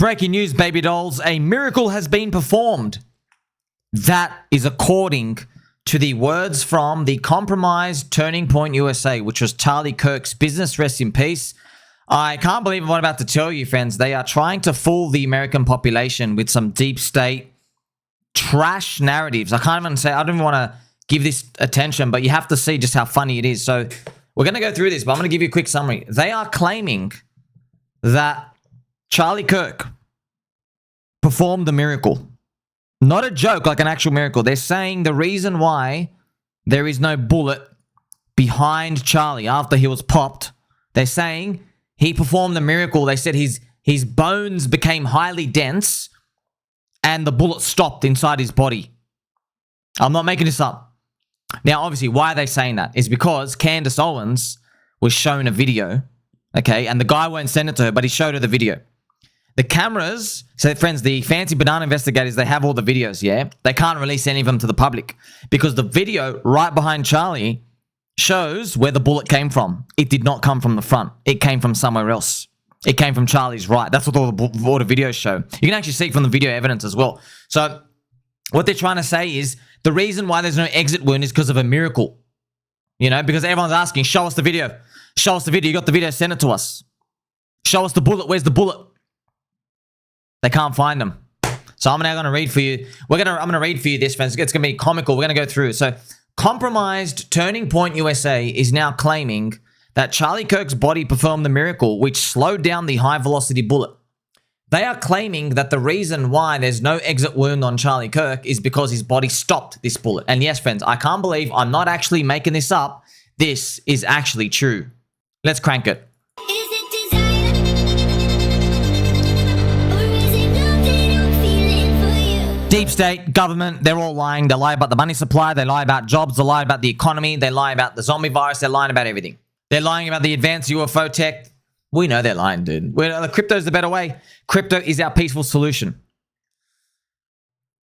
Breaking news, baby dolls. A miracle has been performed. That is according to the words from the compromised TurningPoint USA, which was Charlie Kirk's business. Rest in peace. I can't believe what I'm about to tell you, friends. They are trying to fool the American population with some deep state trash narratives. I can't even say, I don't even want to give this attention, but you have to see just how funny it is. So we're going to go through this, but I'm going to give you a quick summary. They are claiming that Charlie Kirk performed the miracle. Not a joke, like an actual miracle. They're saying the reason why there is no bullet behind Charlie after he was popped, they're saying he performed the miracle. They said his bones became highly dense and the bullet stopped inside his body. I'm not making this up. Now, obviously, why are they saying that? Is because Candace Owens was shown a video, okay, and the guy won't send it to her, but he showed her the video. The cameras, so friends, the fancy banana investigators, they have all the videos, yeah? They can't release any of them to the public because the video right behind Charlie shows where the bullet came from. It did not come from the front. It came from somewhere else. It came from Charlie's right. That's what all the videos show. You can actually see it from the video evidence as well. So what they're trying to say is the reason why there's no exit wound is because of a miracle. You know, because everyone's asking, show us the video. Show us the video. You got the video, send it to us. Show us the bullet. Where's the bullet? They can't find them. So I'm now going to read for you. I'm going to read for you this, friends. It's going to be comical. We're going to go through. So compromised TurningPoint USA is now claiming that Charlie Kirk's body performed the miracle which slowed down the high-velocity bullet. They are claiming that the reason why there's no exit wound on Charlie Kirk is because his body stopped this bullet. And yes, friends, I can't believe I'm not actually making this up. This is actually true. Let's crank it. Deep state, government, they're all lying. They lie about the money supply. They lie about jobs. They lie about the economy. They lie about the zombie virus. They're lying about everything. They're lying about the advanced UFO tech. We know they're lying, dude. Crypto's the better way. Crypto is our peaceful solution.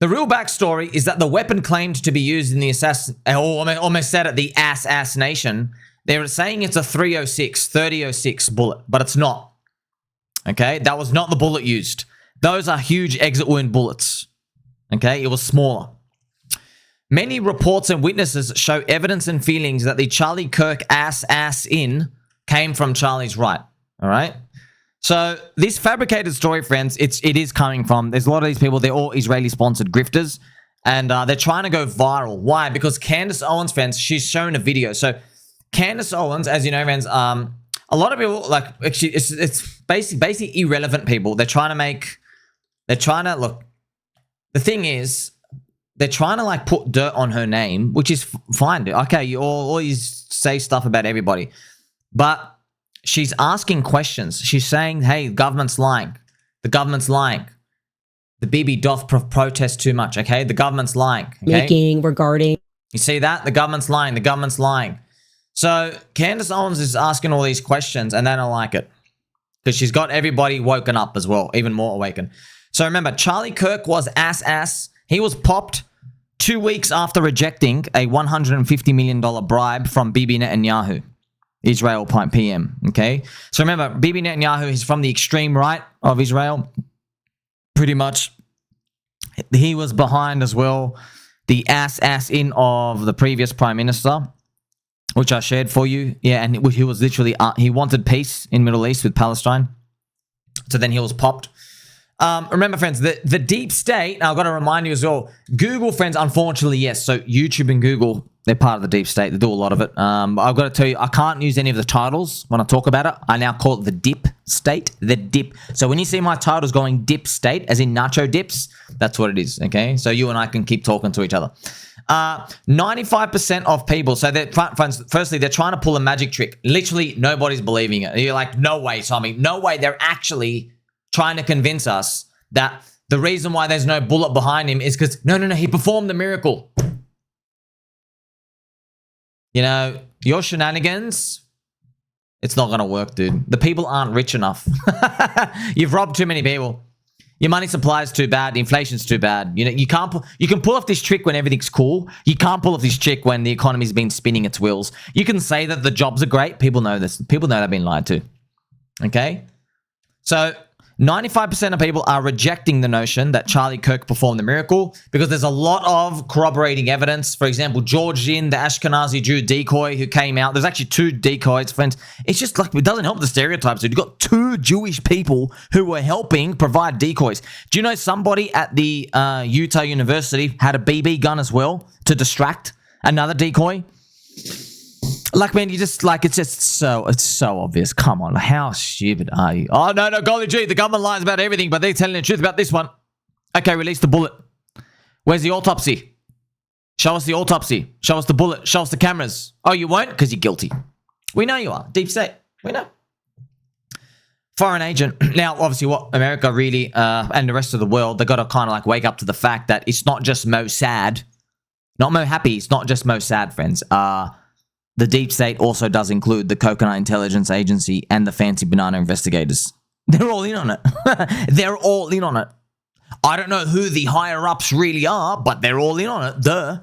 The real backstory is that the weapon claimed to be used in the almost said it, the assassination. They're saying it's a 3006 bullet, but it's not. Okay, that was not the bullet used. Those are huge exit wound bullets. Okay, it was smaller. Many reports and witnesses show evidence and feelings that the Charlie Kirk ass in came from Charlie's right. All right. So this fabricated story, friends, it is coming from, there's a lot of these people, they're all Israeli-sponsored grifters, and they're trying to go viral. Why? Because Candace Owens, friends, she's shown a video. So Candace Owens, as you know, friends, a lot of people, like, actually, it's basically irrelevant people. They're trying to, look, the thing is, they're trying to, like, put dirt on her name, which is fine, dude. Okay, you always say stuff about everybody. But she's asking questions. She's saying, hey, the government's lying. The government's lying. The BB doth protest too much, okay? The government's lying, okay? Regarding. You see that? The government's lying. The government's lying. So Candace Owens is asking all these questions, and they don't like it. Because she's got everybody woken up as well, even more awakened. So remember, Charlie Kirk was ass. He was popped 2 weeks after rejecting a $150 million bribe from Bibi Netanyahu, Israel PM, okay? So remember, Bibi Netanyahu is from the extreme right of Israel, pretty much. He was behind as well the ass-in of the previous prime minister, which I shared for you. Yeah, and he was literally, he wanted peace in Middle East with Palestine. So then he was popped. Remember, friends, the deep state, now I've got to remind you as well, Google, friends, unfortunately, yes. So YouTube and Google, they're part of the deep state. They do a lot of it. I've got to tell you, I can't use any of the titles when I talk about it. I now call it the dip state, the dip. So when you see my titles going dip state, as in nacho dips, that's what it is, okay? So you and I can keep talking to each other. 95% of people, so they're, firstly, they're trying to pull a magic trick. Literally, nobody's believing it. You're like, no way, Tommy. No way. They're actually trying to convince us that the reason why there's no bullet behind him is because, no, he performed the miracle. You know, your shenanigans, it's not going to work, dude. The people aren't rich enough. You've robbed too many people. Your money supply is too bad. The inflation's too bad. You know, you can pull off this trick when everything's cool. You can't pull off this trick when the economy's been spinning its wheels. You can say that the jobs are great. People know this. People know they've been lied to. Okay? So 95% of people are rejecting the notion that Charlie Kirk performed the miracle because there's a lot of corroborating evidence. For example, George Zinn, the Ashkenazi Jew decoy who came out. There's actually 2 decoys, friends. It's just like, it doesn't help the stereotypes. You've got 2 Jewish people who were helping provide decoys. Do you know somebody at the Utah University had a BB gun as well to distract another decoy? Like, man, you just, like, it's so obvious. Come on, how stupid are you? Oh, no, golly gee, the government lies about everything, but they're telling the truth about this one. Okay, release the bullet. Where's the autopsy? Show us the autopsy. Show us the bullet. Show us the cameras. Oh, you won't? Because you're guilty. We know you are. Deep state. We know. Foreign agent. Now, obviously, what America really, and the rest of the world, they got to kind of, like, wake up to the fact that it's not just Mossad. Not Mo Happy. It's not just Mossad, friends. The deep state also does include the Coconut Intelligence Agency and the Fancy Banana Investigators. They're all in on it. They're all in on it. I don't know who the higher-ups really are, but they're all in on it. Duh.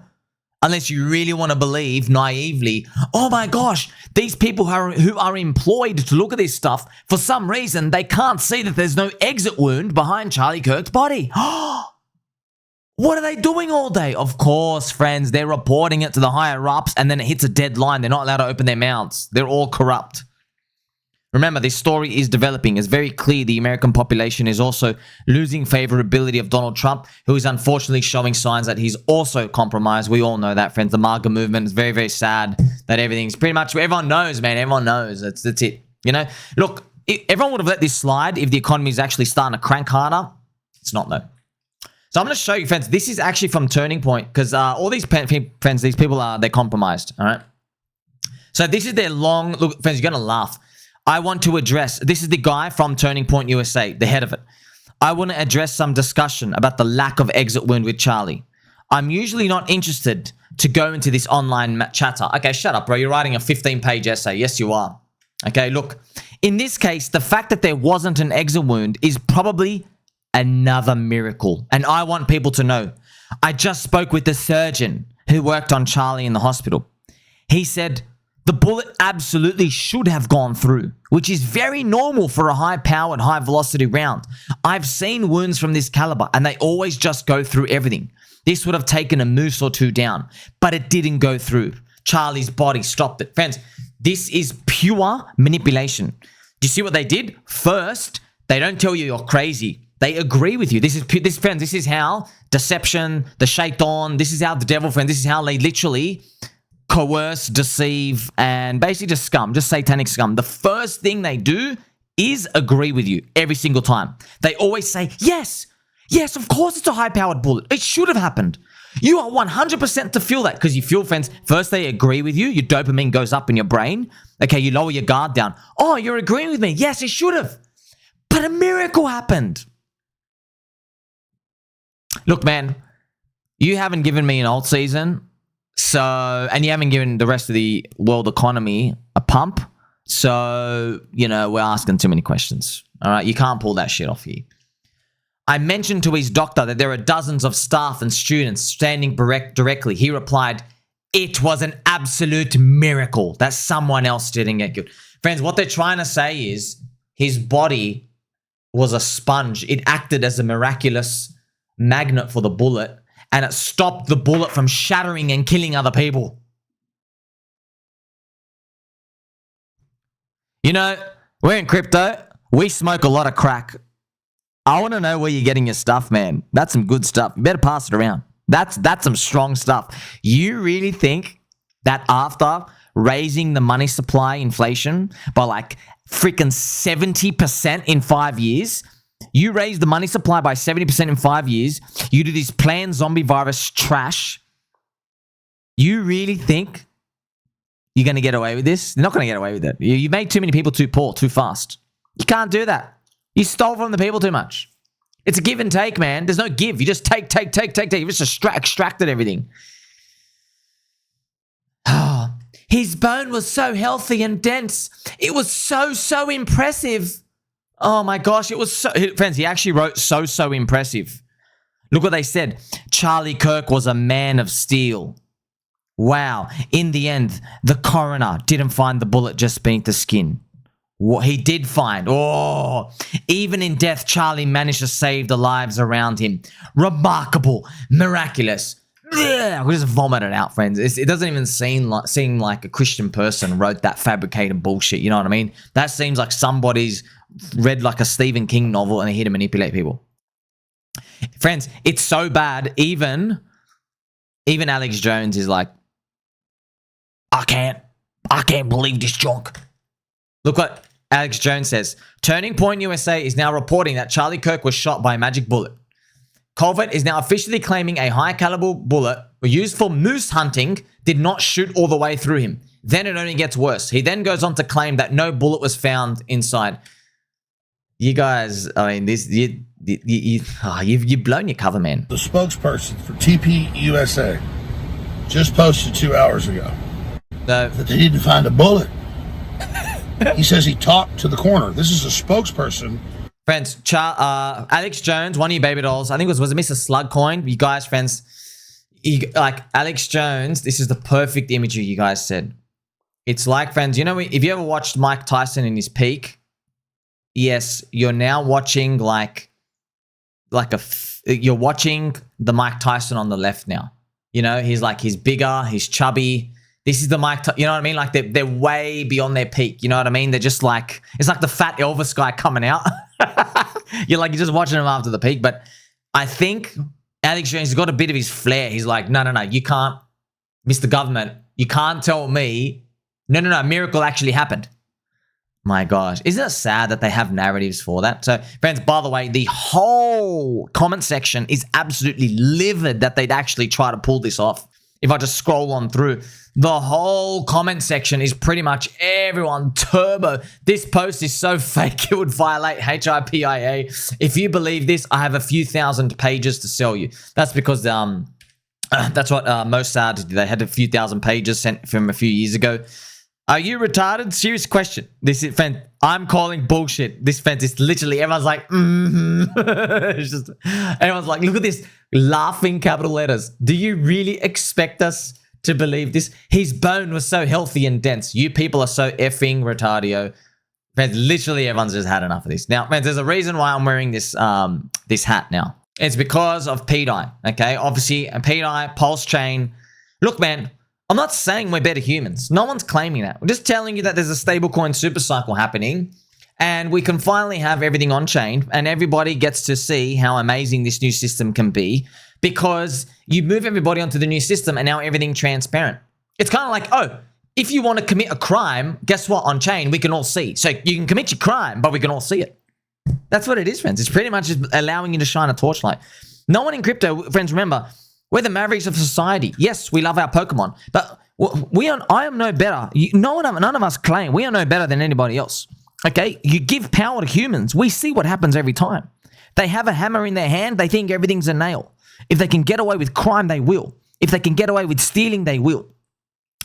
Unless you really want to believe naively, oh my gosh, these people who are employed to look at this stuff, for some reason, they can't see that there's no exit wound behind Charlie Kirk's body. What are they doing all day? Of course, friends, they're reporting it to the higher-ups and then it hits a deadline. They're not allowed to open their mouths. They're all corrupt. Remember, this story is developing. It's very clear the American population is also losing favorability of Donald Trump, who is unfortunately showing signs that he's also compromised. We all know that, friends. The MAGA movement is very, very sad that everything's pretty much, everyone knows, man. Everyone knows. That's it. You know, look, everyone would have let this slide if the economy is actually starting to crank harder. It's not, though. So I'm going to show you, friends. This is actually from Turning Point because all these friends, these people they're compromised. All right. So this is their long look, friends. You're going to laugh. I want to address. This is the guy from TurningPoint USA, the head of it. I want to address some discussion about the lack of exit wound with Charlie. I'm usually not interested to go into this online chatter. Okay, shut up, bro. You're writing a 15-page essay. Yes, you are. Okay, look. In this case, the fact that there wasn't an exit wound is probably another miracle. And I want people to know. I just spoke with the surgeon who worked on Charlie in the hospital. He said the bullet absolutely should have gone through, which is very normal for a high-powered, high-velocity round. I've seen wounds from this caliber, and they always just go through everything. This would have taken a moose or 2 down, but it didn't go through. Charlie's body stopped it. Friends, this is pure manipulation. Do you see what they did? First, they don't tell you you're crazy. They agree with you. This is how deception, the shaitan, this is how the devil, friend, this is how they literally coerce, deceive, and basically just scum, just satanic scum. The first thing they do is agree with you every single time. They always say, yes, of course it's a high-powered bullet. It should have happened. You are 100% to feel that because you feel, friends, first they agree with you. Your dopamine goes up in your brain. Okay, you lower your guard down. Oh, you're agreeing with me. Yes, it should have. But a miracle happened. Look, man, you haven't given me an alt season, and you haven't given the rest of the world economy a pump, so, you know, we're asking too many questions, all right? You can't pull that shit off here. I mentioned to his doctor that there are dozens of staff and students standing directly. He replied, it was an absolute miracle that someone else didn't get killed. Friends, what they're trying to say is his body was a sponge. It acted as a miraculous magnet for the bullet, and it stopped the bullet from shattering and killing other people. You know, we're in crypto. We smoke a lot of crack. I want to know where you're getting your stuff, man. That's some good stuff. You better pass it around. That's some strong stuff. You really think that after raising the money supply inflation by like freaking 70% in 5 years, you raise the money supply by 70% in 5 years, you do this planned zombie virus trash, you really think you're going to get away with this? You're not going to get away with it. You made too many people too poor, too fast. You can't do that. You stole from the people too much. It's a give and take, man. There's no give. You just take. You just extracted everything. His bone was so healthy and dense. It was so impressive. Oh my gosh, it was so... Friends, he actually wrote so impressive. Look what they said. Charlie Kirk was a man of steel. Wow. In the end, the coroner didn't find the bullet just beneath the skin. What he did find. Oh, even in death, Charlie managed to save the lives around him. Remarkable. Miraculous. Yeah, we just vomit it out, friends. It doesn't even seem like a Christian person wrote that fabricated bullshit. You know what I mean? That seems like somebody's read like a Stephen King novel and they're here to manipulate people. Friends, it's so bad. Even Alex Jones is like, I can't believe this junk. Look what Alex Jones says. TurningPoint USA is now reporting that Charlie Kirk was shot by a magic bullet. Colvert is now officially claiming a high-caliber bullet used for moose hunting did not shoot all the way through him. Then it only gets worse. He then goes on to claim that no bullet was found inside. You guys, I mean, you've blown your cover, man. The spokesperson for TP USA just posted 2 hours ago that they didn't find a bullet. He says he talked to the coroner. This is a spokesperson. Friends, Alex Jones, one of you baby dolls, I think was it Mr. Slugcoin? You guys, friends, like Alex Jones, this is the perfect imagery you guys said. It's like, friends, you know, if you ever watched Mike Tyson in his peak, yes, you're now watching you're watching the Mike Tyson on the left now. You know, he's bigger, he's chubby. This is the Mike, you know what I mean? Like they're way beyond their peak. You know what I mean? They're just like, it's like the fat Elvis guy coming out. You're just watching him after the peak. But I think Alex Jones has got a bit of his flair. He's like, no, you can't, Mr. Government, you can't tell me, no, a miracle actually happened. My gosh. Isn't it sad that they have narratives for that? So, friends, by the way, the whole comment section is absolutely livid that they'd actually try to pull this off. If I just scroll on through, the whole comment section is pretty much everyone turbo. This post is so fake, it would violate HIPAA. If you believe this, I have a few thousand pages to sell you. That's because that's what Mossad did. They had a few thousand pages sent from a few years ago. Are you retarded? Serious question. This is, friend, I'm calling bullshit. This, friend, is literally, everyone's like, It's just, everyone's like, look at this, laughing capital letters. Do you really expect us to believe this? His bone was so healthy and dense. You people are so effing retardio. Friends, literally everyone's just had enough of this. Now, friends, there's a reason why I'm wearing this this hat now. It's because of PDI, okay? Obviously, a PDI, pulse chain. Look, man, I'm not saying we're better humans. No one's claiming that. We're just telling you that there's a stablecoin supercycle happening and we can finally have everything on chain and everybody gets to see how amazing this new system can be because you move everybody onto the new system and now everything's transparent. It's kind of like, oh, if you want to commit a crime, guess what? On chain, we can all see. So you can commit your crime, but we can all see it. That's what it is, friends. It's pretty much just allowing you to shine a torchlight. No one in crypto, friends, remember, we're the mavericks of society. Yes, we love our Pokemon, but I am no better. None of us claim we are no better than anybody else. Okay, you give power to humans. We see what happens every time. They have a hammer in their hand. They think everything's a nail. If they can get away with crime, they will. If they can get away with stealing, they will.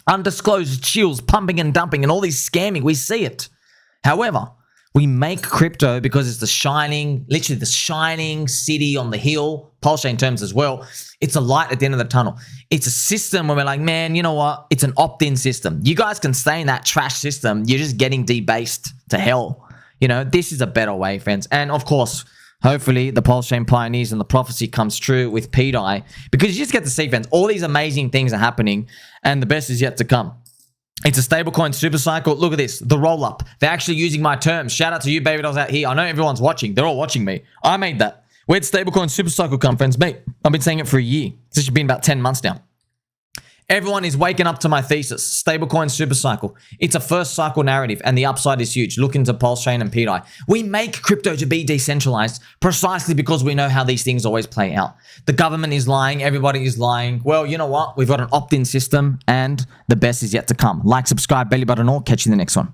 Undisclosed chills, pumping and dumping, and all this scamming, we see it. However, we make crypto because it's literally the shining city on the hill, pulse chain terms as well. It's a light at the end of the tunnel. It's a system where we're like, man, you know what? It's an opt-in system. You guys can stay in that trash system. You're just getting debased to hell. You know, this is a better way, friends. And of course, hopefully the pulse chain pioneers and the prophecy comes true with PDI because you just get to see, friends, all these amazing things are happening and the best is yet to come. It's a stablecoin supercycle. Look at this, the roll-up. They're actually using my terms. Shout out to you baby dolls out here. I know everyone's watching. They're all watching me. I made that. Where'd stablecoin supercycle come, friends? Mate, I've been saying it for a year. This has been about 10 months now. Everyone is waking up to my thesis. Stablecoin supercycle. It's a first cycle narrative and the upside is huge. Look into pulse chain and PDI. We make crypto to be decentralized precisely because we know how these things always play out. The government is lying. Everybody is lying. Well, you know what? We've got an opt-in system and the best is yet to come. Like, subscribe, belly button, or catch you in the next one.